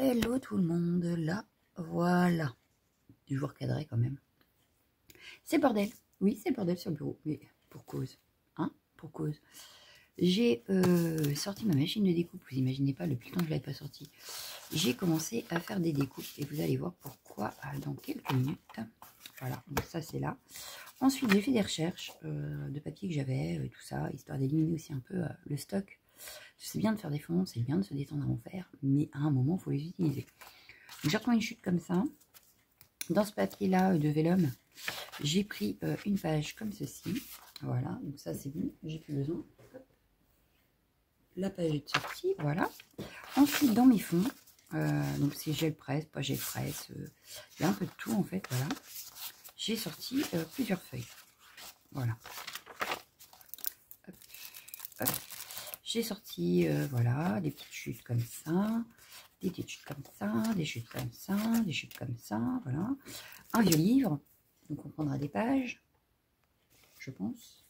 Hello tout le monde, là, voilà. Je vous recadrerai quand même. C'est bordel, oui c'est bordel sur le bureau, mais pour cause, hein, pour cause. J'ai sorti ma machine de découpe, vous imaginez pas, depuis le temps que je ne l'avais pas sortie. J'ai commencé à faire des découpes et vous allez voir pourquoi dans quelques minutes. Voilà, donc ça c'est là. Ensuite j'ai fait des recherches de papier que j'avais, tout ça, histoire d'éliminer aussi un peu le stock. C'est bien de faire des fonds, c'est bien de se détendre avant de faire, mais à un moment il faut les utiliser. J'ai retrouvé une chute comme ça. Dans ce papier là de vélum, j'ai pris une page comme ceci. Voilà, donc ça c'est bon, j'ai plus besoin. La page est sortie, voilà. Ensuite dans mes fonds, donc c'est gel presse, pas gel presse, il y a un peu de tout en fait, voilà. J'ai sorti plusieurs feuilles, voilà. Hop, hop. J'ai sorti, voilà, des petites chutes comme ça, des petites chutes comme ça, des chutes comme ça, des chutes comme ça, voilà. Un vieux livre, donc on prendra des pages, je pense.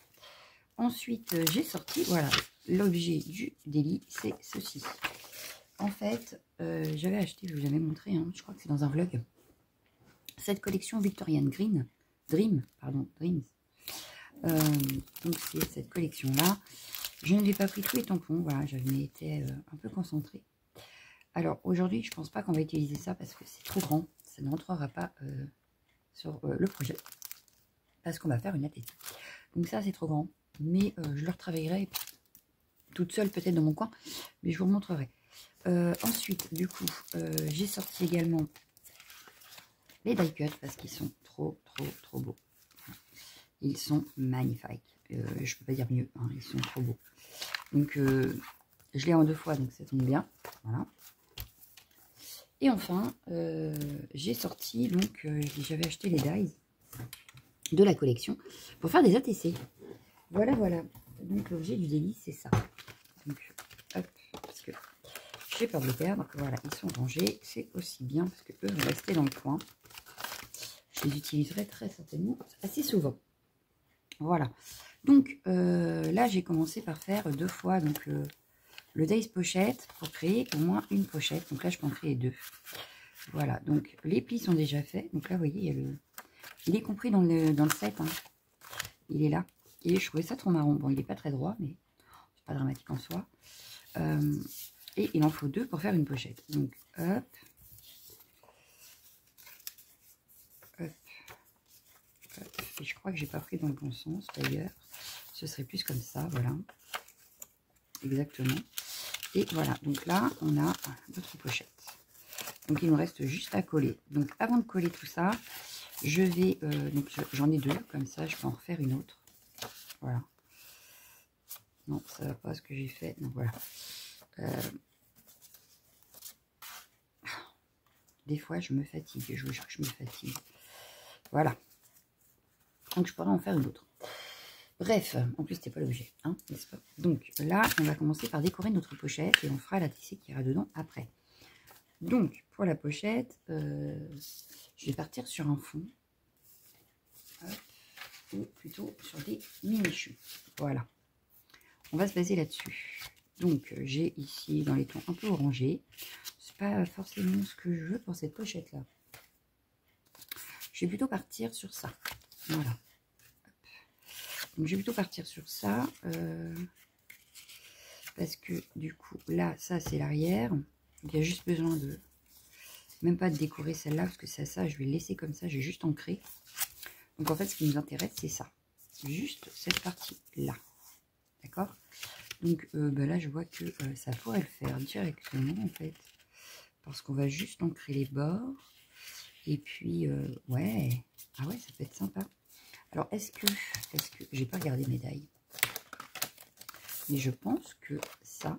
Ensuite, j'ai sorti, voilà, l'objet du délit, c'est ceci. En fait, j'avais acheté, je vous avais montré, hein, je crois que c'est dans un vlog, cette collection Victorian Dreams. Donc c'est cette collection-là. Je n'avais pas pris tous les tampons, voilà, j'avais été un peu concentrée. Alors aujourd'hui, je pense pas qu'on va utiliser ça parce que c'est trop grand, ça ne rentrera pas sur le projet, parce qu'on va faire une ATT. Donc ça c'est trop grand, mais je le retravaillerai toute seule peut-être dans mon coin, mais je vous remontrerai. Ensuite, du coup, j'ai sorti également les die cuts parce qu'ils sont trop beaux. Ils sont magnifiques. Je peux pas dire mieux, hein, ils sont trop beaux. Donc, je l'ai en 2 fois, donc ça tombe bien. Voilà. Et enfin, j'ai sorti, donc, j'avais acheté les dies de la collection pour faire des ATC. Voilà, voilà. Donc, l'objet du délit, c'est ça. Donc, hop, parce que j'ai peur de les perdre. Donc, voilà, ils sont rangés. C'est aussi bien parce que eux vont rester dans le coin. Je les utiliserai très certainement assez souvent. Voilà. Donc, là, j'ai commencé par faire 2 fois donc, le dies pochette pour créer au moins une pochette. Donc là, je peux en créer 2. Voilà. Donc, les plis sont déjà faits. Donc là, vous voyez, il y a le... il est compris dans le set. Hein. Il est là. Et je trouvais ça trop marrant. Bon, il n'est pas très droit, mais c'est pas dramatique en soi. Et il en faut 2 pour faire une pochette. Donc, hop. Hop. Hop. Et je crois que j'ai pas pris dans le bon sens, d'ailleurs. Ce serait plus comme ça, voilà. Exactement. Et voilà, donc là, on a notre pochette. Donc, il nous reste juste à coller. Donc, avant de coller tout ça, je vais... donc, j'en ai 2, comme ça, je peux en refaire une autre. Voilà. Non, ça va pas ce que j'ai fait. Donc, voilà. Des fois, je me fatigue. Je vous jure que je me fatigue. Voilà. Donc, je pourrais en faire une autre. Bref, en plus, c'était pas l'objet, hein, n'est-ce pas? Donc, là, on va commencer par décorer notre pochette et on fera la tissée qui ira dedans après. Donc, pour la pochette, je vais partir sur un fond. Hop, ou plutôt sur des mini-chus. Voilà. On va se baser là-dessus. Donc, j'ai ici dans les tons un peu orangés. C'est pas forcément ce que je veux pour cette pochette-là. Je vais plutôt partir sur ça. Voilà. Donc, je vais plutôt partir sur ça. Parce que, du coup, là, ça, c'est l'arrière. Il y a juste besoin de... même pas de décorer celle-là, parce que c'est ça, je vais le laisser comme ça. J'ai juste ancré. Donc, en fait, ce qui nous intéresse, c'est ça. Juste cette partie-là. D'accord? Donc, là, je vois que ça pourrait le faire directement, en fait. Parce qu'on va juste ancrer les bords. Et puis, ouais. Ah ouais, ça peut être sympa. Alors, est-ce que j'ai pas regardé mes die, mais je pense que ça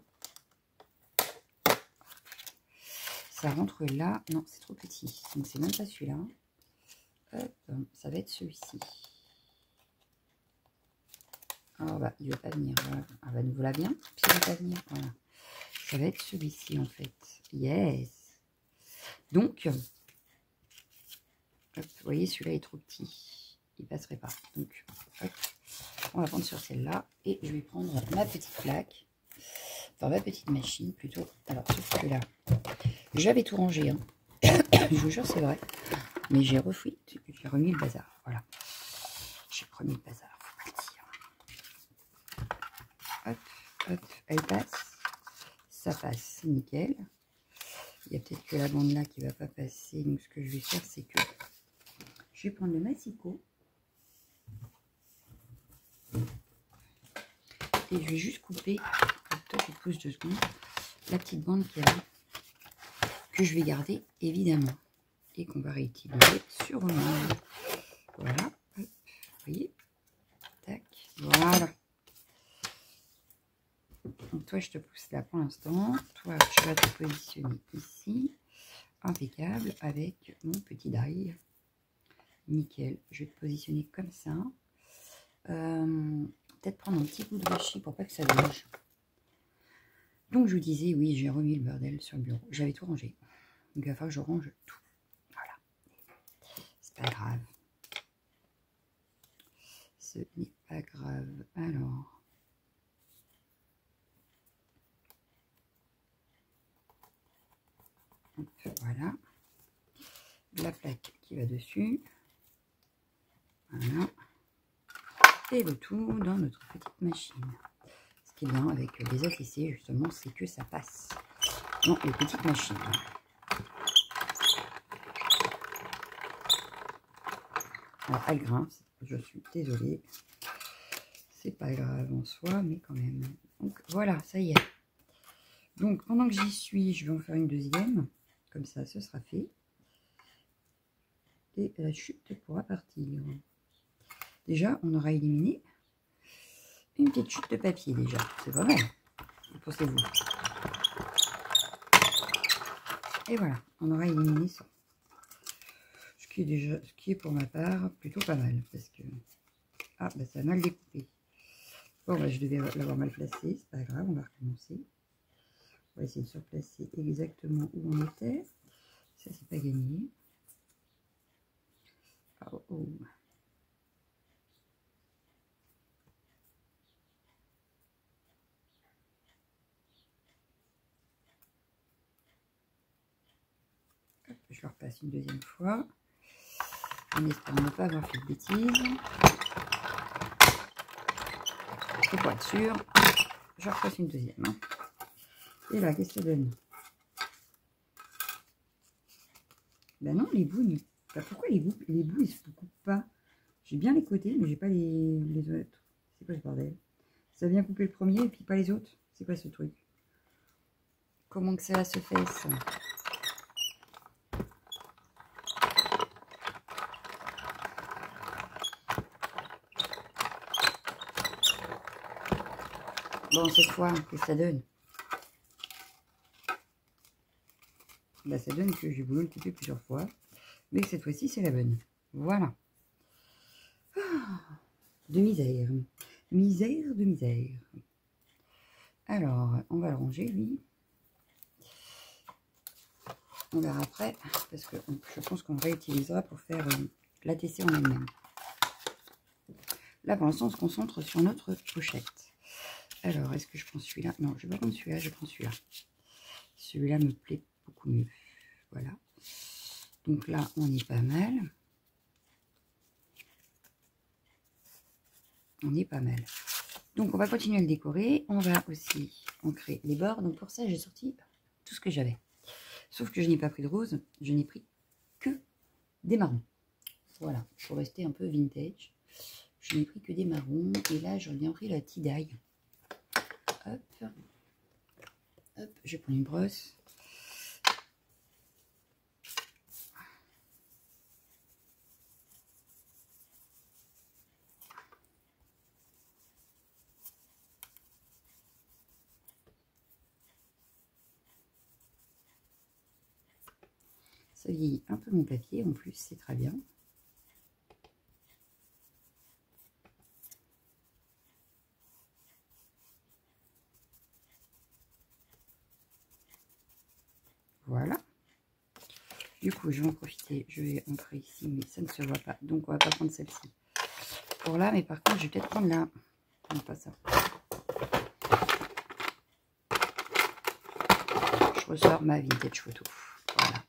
rentre là. Non, c'est trop petit. Donc, c'est même pas celui-là. Hop, ça va être celui-ci. Ah bah, il ne veut pas venir. Voilà. Ah bah, nous voilà bien. Puis il ne veut pas venir. Voilà. Ça va être celui-ci, en fait. Yes. Donc, hop, vous voyez, celui-là est trop petit. Il passerait pas. Donc, hop, on va prendre sur celle-là. Et je vais prendre ma petite plaque. Enfin, ma petite machine, plutôt. Alors, sauf que là, J'avais tout rangé, hein. Je vous jure, c'est vrai. Mais j'ai remis le bazar. Voilà. J'ai remis le bazar. Faut pas le dire. Hop, hop, elle passe. Ça passe, c'est nickel. Il y a peut-être que la bande là qui va pas passer. Donc ce que je vais faire, c'est que je vais prendre le massicot. Et je vais juste couper, toi tu te poses 2 secondes, la petite bande qu'il y a là, que je vais garder évidemment. Et qu'on va réutiliser sur le manche. Voilà. Hop, vous voyez. Tac. Voilà. Donc toi je te pousse là pour l'instant. Toi tu vas te positionner ici. Impeccable avec mon petit die. Nickel. Je vais te positionner comme ça. Peut-être prendre un petit coup de washi pour pas que ça bouge. Donc je vous disais, oui, j'ai remis le bordel sur le bureau. J'avais tout rangé. Donc il va falloir que je range tout. Voilà. C'est pas grave. Ce n'est pas grave. Alors. Hop, voilà. La plaque qui va dessus. Voilà. Et le tout dans notre petite machine. Ce qui est bien avec les ATC, justement, c'est que ça passe dans les petites machines. Alors, elle grince, je suis désolée. C'est pas grave en soi, mais quand même. Donc, voilà, ça y est. Donc, pendant que j'y suis, je vais en faire une deuxième. Comme ça, ce sera fait. Et la chute pourra partir. Déjà, on aura éliminé une petite chute de papier, déjà. C'est pas mal. Que pensez-vous? Et voilà, on aura éliminé ça. Ce qui est pour ma part plutôt pas mal. Parce que... Ah, bah ça a mal découpé. Bon, bah, je devais l'avoir mal placé. C'est pas grave, on va recommencer. On va essayer de se replacer exactement où on était. Ça, c'est pas gagné. Oh, oh. Hop, je le repasse une deuxième fois. En espérant ne pas avoir fait de bêtises. Et pour être sûr, je repasse une deuxième. Hein. Et là, qu'est-ce que ça donne? Ben non, les bouts, ben pourquoi les bouts ils se coupent pas? J'ai bien les côtés, mais j'ai pas les autres. C'est quoi ce bordel? Ça vient couper le premier et puis pas les autres. C'est quoi ce truc? Comment que ça se fait ça? Bon, cette fois, qu'est-ce que ça donne? Bah, ça donne que j'ai voulu le couper plusieurs fois. Mais cette fois-ci, c'est la bonne. Voilà. Ah, de misère. Misère de misère. Alors, on va le ranger, lui. On verra après, parce que je pense qu'on réutilisera pour faire l'ATC en elle-même. Là, pour l'instant, on se concentre sur notre pochette. Alors, est-ce que je prends celui-là? Non, je vais pas prendre celui-là, je prends celui-là. Celui-là me plaît beaucoup mieux. Voilà. Donc là, on est pas mal. On est pas mal. Donc, on va continuer à le décorer. On va aussi ancrer les bords. Donc, pour ça, j'ai sorti tout ce que j'avais. Sauf que je n'ai pas pris de rose. Je n'ai pris que des marrons. Voilà. Pour rester un peu vintage. Je n'ai pris que des marrons. Et là, j'en ai bien pris la tie-dye. Hop. Hop. Je vais prendre une brosse. Ça vieillit un peu mon papier, en plus, c'est très bien. Voilà. Du coup, je vais en profiter. Je vais entrer ici, mais ça ne se voit pas. Donc, on va pas prendre celle-ci. Pour là, mais par contre, je vais peut-être prendre là. Non, pas ça. Je ressors ma vintage photo. Voilà.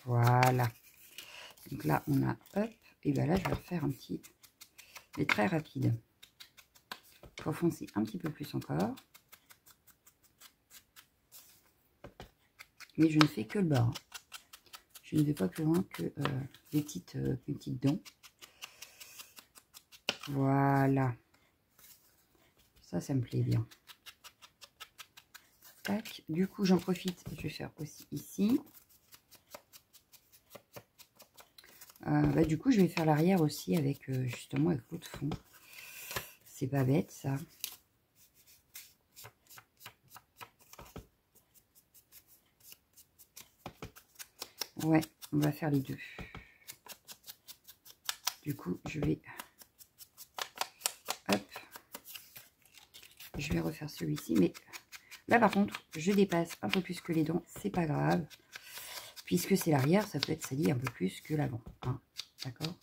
Voilà. Donc là, on a hop. Et bien là, je vais refaire un petit, mais très rapide. Pour foncer un petit peu plus encore. Mais je ne fais que le bas. Je ne vais pas plus loin que les petites dents. Voilà. Ça me plaît bien. Tac. Du coup, j'en profite. Je vais faire aussi ici. Du coup, je vais faire l'arrière aussi avec justement avec l'autre fond. C'est pas bête ça. Ouais, on va faire les deux. Du coup, je vais hop, je vais refaire celui-ci, mais là par contre, je dépasse un peu plus que les dents, c'est pas grave, puisque c'est l'arrière, ça peut être sali un peu plus que l'avant, hein, d'accord.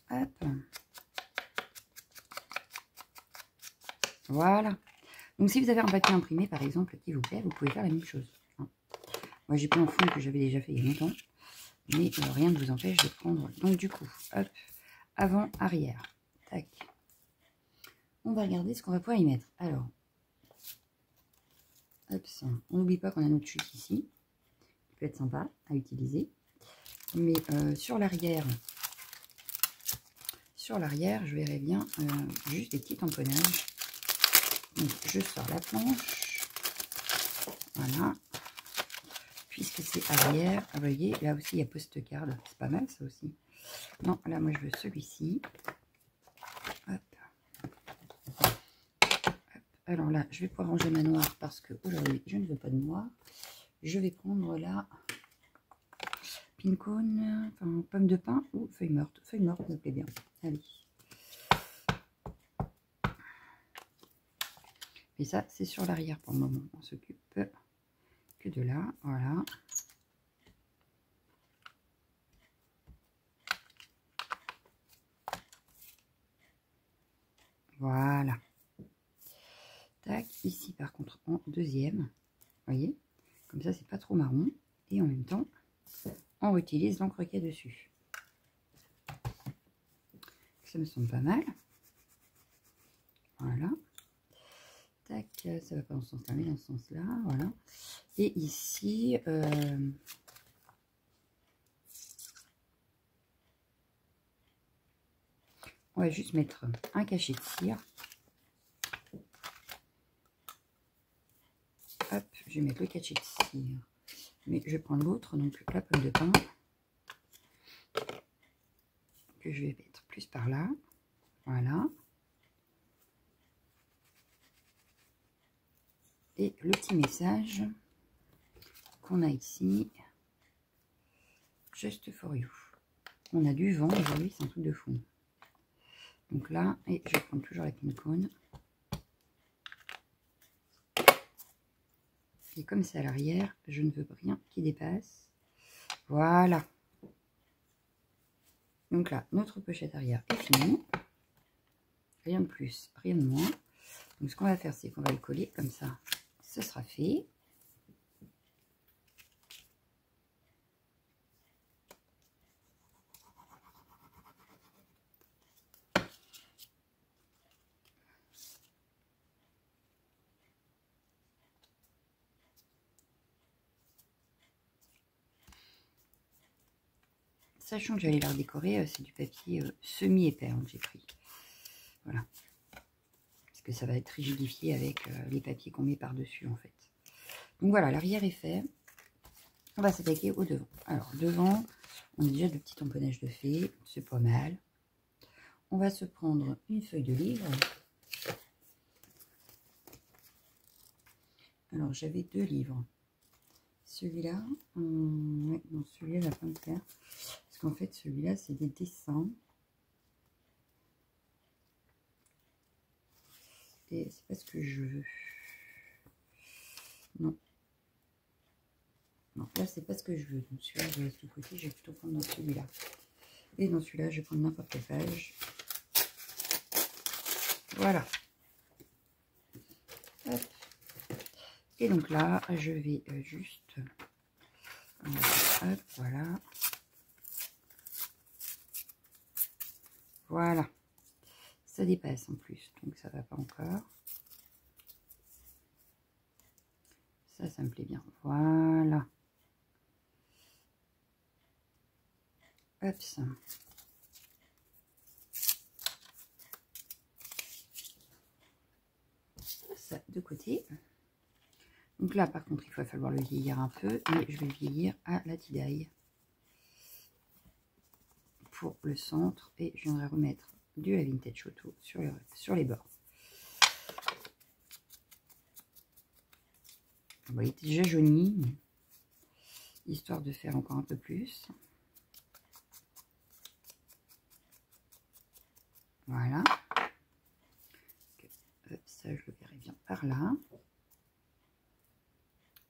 Hop, voilà. Donc si vous avez un papier imprimé par exemple qui vous plaît, vous pouvez faire la même chose, hein. Moi j'ai pris un fond que j'avais déjà fait il y a longtemps, mais rien ne vous empêche de prendre. Donc du coup, hop, avant, arrière, tac. On va regarder ce qu'on va pouvoir y mettre. Alors, hop, on n'oublie pas qu'on a notre chute ici, qui peut être sympa à utiliser. Mais sur l'arrière, je verrai bien juste des petits tamponnages. Donc, je sors la planche. Voilà. Puisque c'est arrière, vous voyez, là aussi il y a postcard. C'est pas mal ça aussi. Non, là moi je veux celui-ci. Hop. Alors là, je vais pouvoir ranger ma noire parce que aujourd'hui je ne veux pas de noir. Je vais prendre la pine cone, enfin pomme de pin ou feuille morte. Feuille morte me plaît bien. Allez. Et ça, c'est sur l'arrière pour le moment. On s'occupe que de là. Voilà. Voilà. Tac, ici par contre en deuxième. Vous voyez, comme ça c'est pas trop marron. Et en même temps, on réutilise l'encre qu'il y a dessus. Ça me semble pas mal. Voilà. Tac, ça va pas dans ce sens-là, mais dans ce sens-là. Voilà. Et ici, on va juste mettre un cachet de cire. Hop, je vais mettre le cachet de cire. Mais je vais prendre l'autre, donc la pomme de pin. Que je vais mettre plus par là. Voilà. Et le petit message qu'on a ici. Just for you. On a du vent aujourd'hui, c'est un truc de fou. Donc là, et je vais prendre toujours la pine cone. Et comme c'est à l'arrière, je ne veux rien qui dépasse. Voilà. Donc là, notre pochette arrière est finie. Rien de plus, rien de moins. Donc ce qu'on va faire, c'est qu'on va le coller comme ça. Ce sera fait. Sachant que j'allais la redécorer, c'est du papier semi-épais que j'ai pris. Voilà. Parce que ça va être rigidifié avec les papiers qu'on met par-dessus en fait. Donc voilà, l'arrière est fait. On va s'attaquer au devant. Alors devant, on a déjà de petits tamponnages de fée, c'est pas mal. On va se prendre une feuille de livre. Alors j'avais 2 livres. Celui-là, ouais, non, celui-là, il va pas me faire. Parce qu'en fait, celui-là, c'est des dessins. Et c'est pas ce que je veux. Non. Non, là, c'est pas ce que je veux. Donc, celui-là, je laisse de côté. Je vais plutôt prendre dans celui-là. Et dans celui-là, je vais prendre n'importe quelle page. Voilà. Hop. Et donc là, je vais juste... hop, voilà. Voilà. Ça dépasse en plus, donc ça va pas encore. Ça me plaît bien. Voilà. Hop, ça. Ça de côté. Donc là, par contre, il va falloir le vieillir un peu. Et je vais le vieillir à la Tidaille pour le centre. Et je viendrai remettre du La Vintage Photo sur les bords. Bon, il était déjà jauni, mais histoire de faire encore un peu plus. Voilà. Ça, je le verrai bien par là.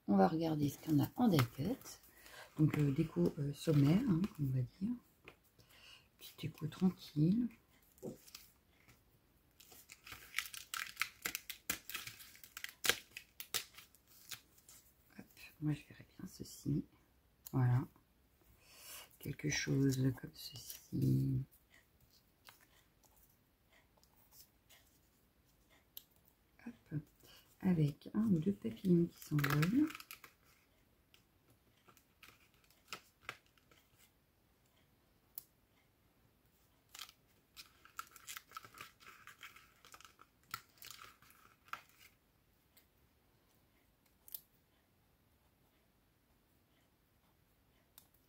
On va regarder ce qu'on a en die-cut. Donc, déco sommaire, hein, on va dire. Petite déco tranquille. Hop, moi, je verrai bien ceci. Voilà. Quelque chose comme ceci. Hop. Avec un ou deux papillons qui s'envolent.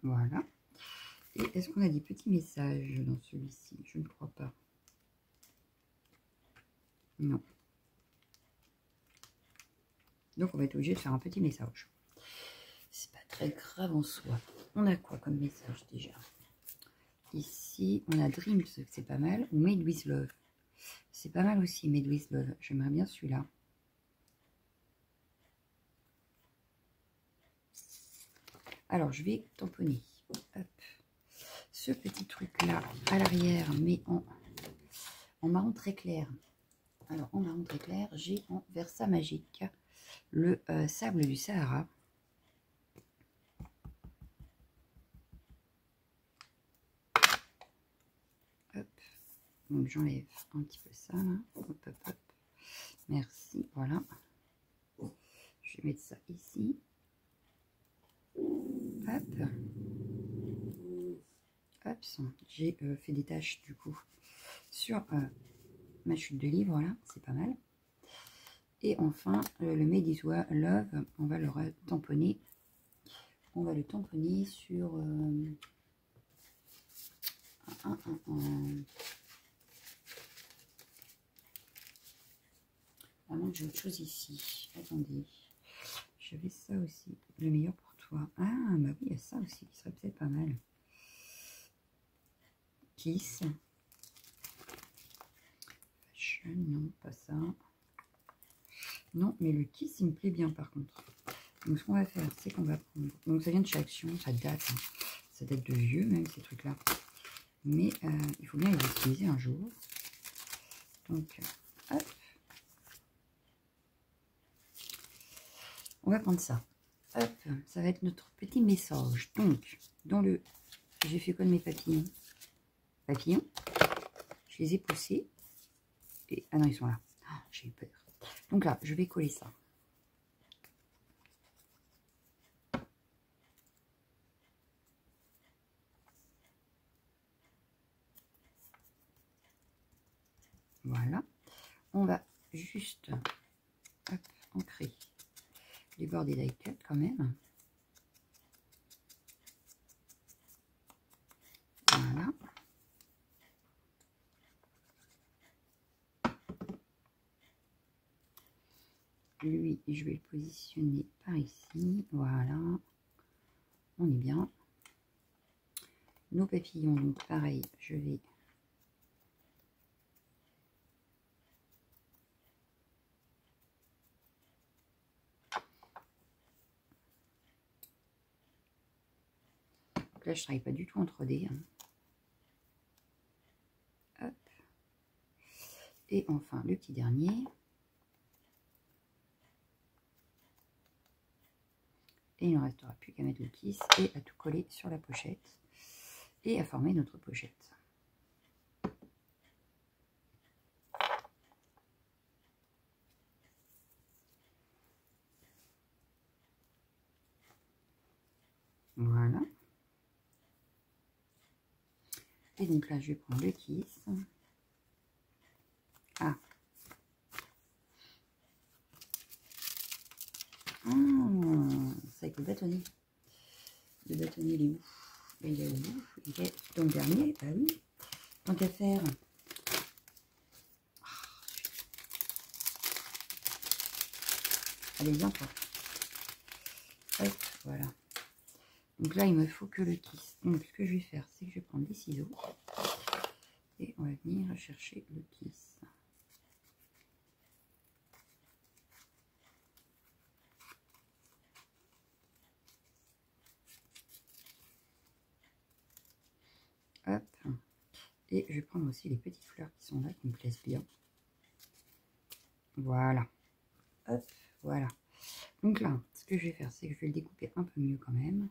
Voilà. Et est-ce qu'on a des petits messages dans celui-ci? Je ne crois pas. Non. Donc, on va être obligé de faire un petit message. C'est pas très grave en soi. On a quoi comme message déjà? Ici, on a Dreams, c'est pas mal. Ou Made with Love. C'est pas mal aussi, Made with Love. J'aimerais bien celui-là. Alors, je vais tamponner. Hop. Ce petit truc-là à l'arrière, mais en marron très clair. Alors, en marron très clair, j'ai en Versa Magique le sable du Sahara. Hop. Donc, j'enlève un petit peu ça, là. Hop, hop, hop. Merci, voilà. Je vais mettre ça ici. Hop. Hop. J'ai fait des taches, du coup, sur ma chute de livre, voilà. C'est pas mal. Et enfin, le Made with Love, on va le tamponner. On va le tamponner sur à moins que j'ai autre chose ici. Attendez, j'avais ça aussi. Le meilleur pour toi. Ah, bah oui, il y a ça aussi qui serait peut-être pas mal. Kiss. Fashion, non, pas ça. Non, mais le Kiss, il me plaît bien par contre. Donc, ce qu'on va faire, c'est qu'on va prendre... Donc, ça vient de chez Action, ça date. Hein. Ça date de vieux, même, ces trucs-là. Mais il faut bien les utiliser un jour. Donc, hop. On va prendre ça. Hop, ça va être notre petit message. Donc, dans le... J'ai fait quoi de mes papillons? Papillons. Je les ai poussés. Et... Ah non, ils sont là. Oh, j'ai eu peur. Donc là, je vais coller ça. Voilà. On va juste hop, ancrer les bords des die-cut quand même. Voilà. lui, je vais le positionner par ici. Voilà. On est bien. Nos papillons, donc pareil, je vais... Donc là, je ne travaille pas du tout en 3D. Hein. Hop. Et enfin, le petit dernier. Et il ne restera plus qu'à mettre le kiss et à tout coller sur la pochette. Et à former notre pochette. Voilà. Et donc là, je vais prendre le kiss. Ah. C'est avec le bâtonnet. Le bâtonnet, il est où? Il est où? Il est dans le dernier. Ah oui. Tant qu'à faire. Allez, viens toi. Hop, voilà. Donc là, il me faut que le kiss. Donc ce que je vais faire, c'est que je vais prendre des ciseaux. Et on va venir chercher le kiss. Hop. Et je vais prendre aussi les petites fleurs qui sont là, qui me plaisent bien. Voilà. Hop, voilà. Donc là, ce que je vais faire, c'est que je vais le découper un peu mieux quand même.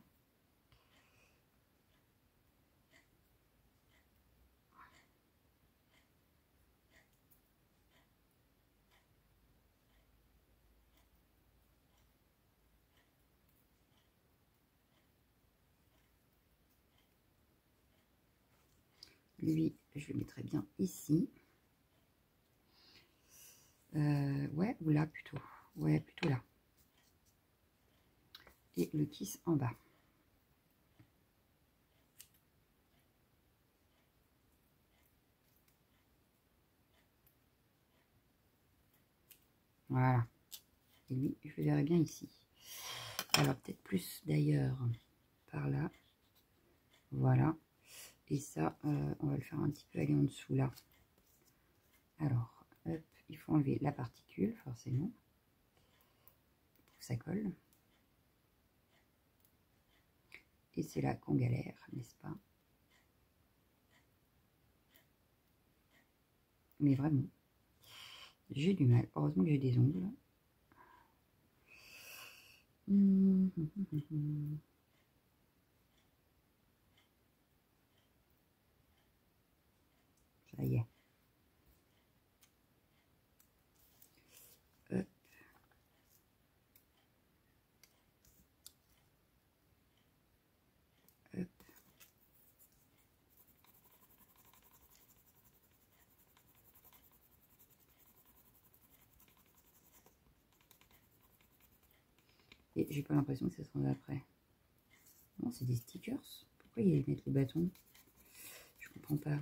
Lui, je le mettrai bien ici. Ouais, ou là plutôt. Ouais, plutôt là. Et le kiss en bas. Voilà. Et lui, je le verrai bien ici. Alors, peut-être plus d'ailleurs par là. Voilà. Et ça, on va le faire un petit peu aller en dessous là. Alors, hop, il faut enlever la particule, forcément. Pour que ça colle. Et c'est là qu'on galère, n'est-ce pas? Mais vraiment, j'ai du mal. Heureusement que j'ai des ongles. Ça y est. Hop. Hop. Et j'ai pas l'impression que ça se rend après. Non, c'est des stickers. Pourquoi ils mettent le bâton? Je comprends pas.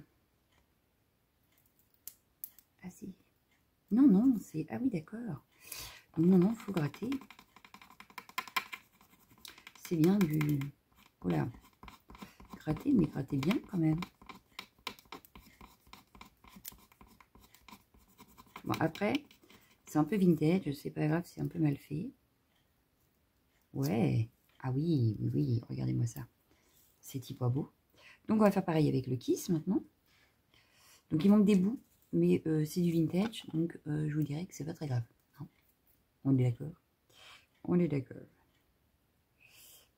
Ah si. Non, non, c'est... Ah oui, d'accord. Non, non, faut gratter. C'est bien du... Voilà. Gratter, mais gratter bien quand même. Bon, après, c'est un peu vintage. C'est pas grave, c'est un peu mal fait. Ouais. Ah oui, oui, oui. Regardez-moi ça. C'est hyper beau. Donc, on va faire pareil avec le kiss maintenant. Donc, il manque des bouts, mais c'est du vintage. Donc, je vous dirais que c'est pas très grave. Non, on est d'accord? On est d'accord.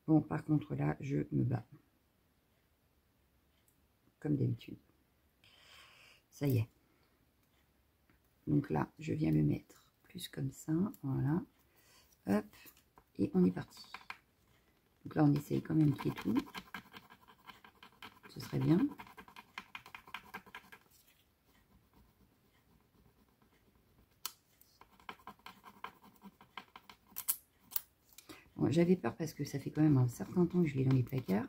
Bon, par contre, là, je me bats. Comme d'habitude. Ça y est. Donc là, je viens le mettre plus comme ça. Voilà. Hop. Et on est parti. Donc là, on essaye quand même qu'il y ait tout. Ce serait bien. Bon, j'avais peur parce que ça fait quand même un certain temps que je l'ai dans les placards.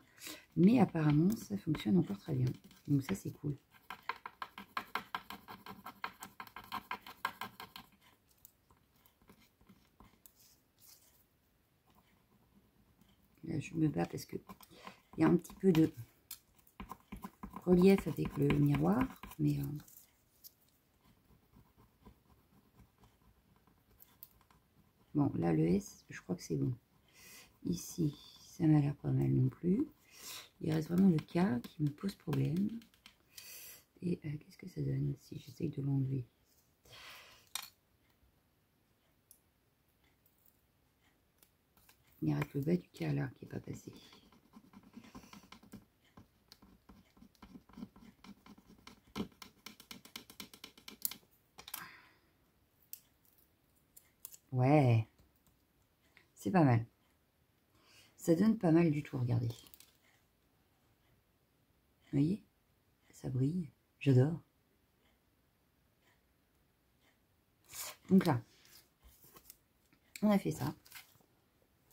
Mais apparemment, ça fonctionne encore très bien. Donc ça, c'est cool. je me bats parce que il y a un petit peu de relief avec le miroir, mais bon, là le S, je crois que c'est bon. Ici, ça m'a l'air pas mal non plus. Il reste vraiment le K qui me pose problème. Et qu'est-ce que ça donne si j'essaye de l'enlever? Il reste le bas du K là qui n'est pas passé. Ouais, c'est pas mal. Ça donne pas mal du tout, regardez. Vous voyez? Ça brille. J'adore. Donc là, on a fait ça.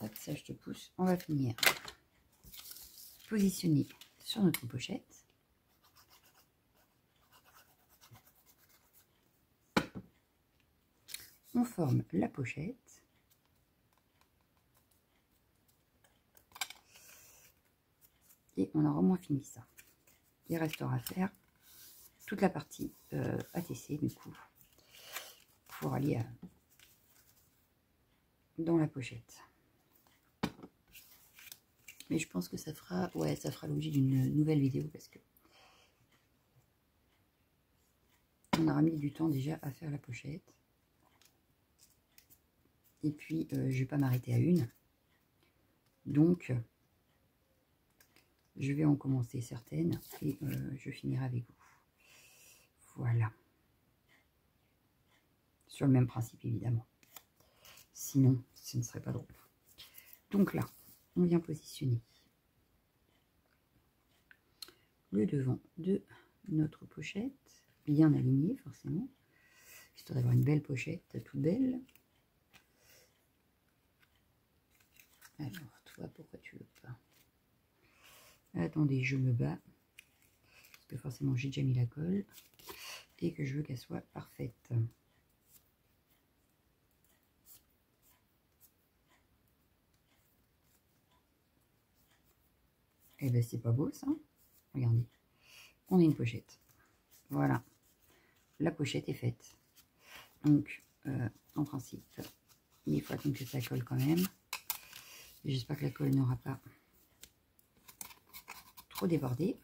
Hop, ça je te pousse. On va finir. Positionner sur notre pochette. On forme la pochette. Et on aura au moins fini ça. Il restera à faire toute la partie ATC du coup pour aller dans la pochette. Mais je pense que ça fera, ouais, ça fera l'objet d'une nouvelle vidéo parce que on aura mis du temps déjà à faire la pochette. Et puis je vais pas m'arrêter à une, donc je vais en commencer certaines et je finirai avec vous. Voilà. Sur le même principe évidemment. Sinon, ce ne serait pas drôle. Donc là, on vient positionner le devant de notre pochette, bien aligné forcément, histoire d'avoir une belle pochette, toute belle. Alors, toi, pourquoi tu veux pas? Attendez, je me bats, parce que forcément j'ai déjà mis la colle, et que je veux qu'elle soit parfaite. Et ben c'est pas beau ça. Regardez, on a une pochette. Voilà, la pochette est faite. Donc, en principe, il faut attendre que ça colle quand même. J'espère que la colle n'aura pas trop débordé.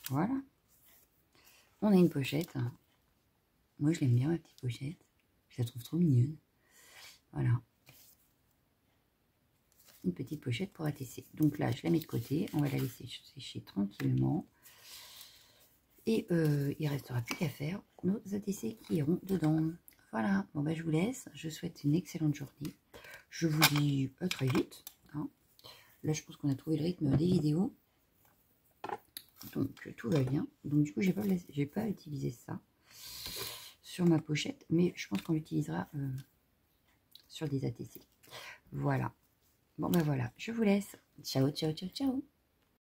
Voilà. On a une pochette. Moi, je l'aime bien, ma petite pochette. Je la trouve trop mignonne. Voilà. Une petite pochette pour ATC. Donc là, je la mets de côté. On va la laisser sécher tranquillement. Et il ne restera plus qu'à faire nos ATC qui iront dedans. Voilà. Bon, bah, je vous laisse. Je souhaite une excellente journée. Je vous dis à très vite. Hein. Là, je pense qu'on a trouvé le rythme des vidéos. Donc, tout va bien. Donc, du coup, j'ai pas utilisé ça sur ma pochette. Mais je pense qu'on l'utilisera sur des ATC. Voilà. Bon, ben voilà. Je vous laisse. Ciao, ciao, ciao, ciao.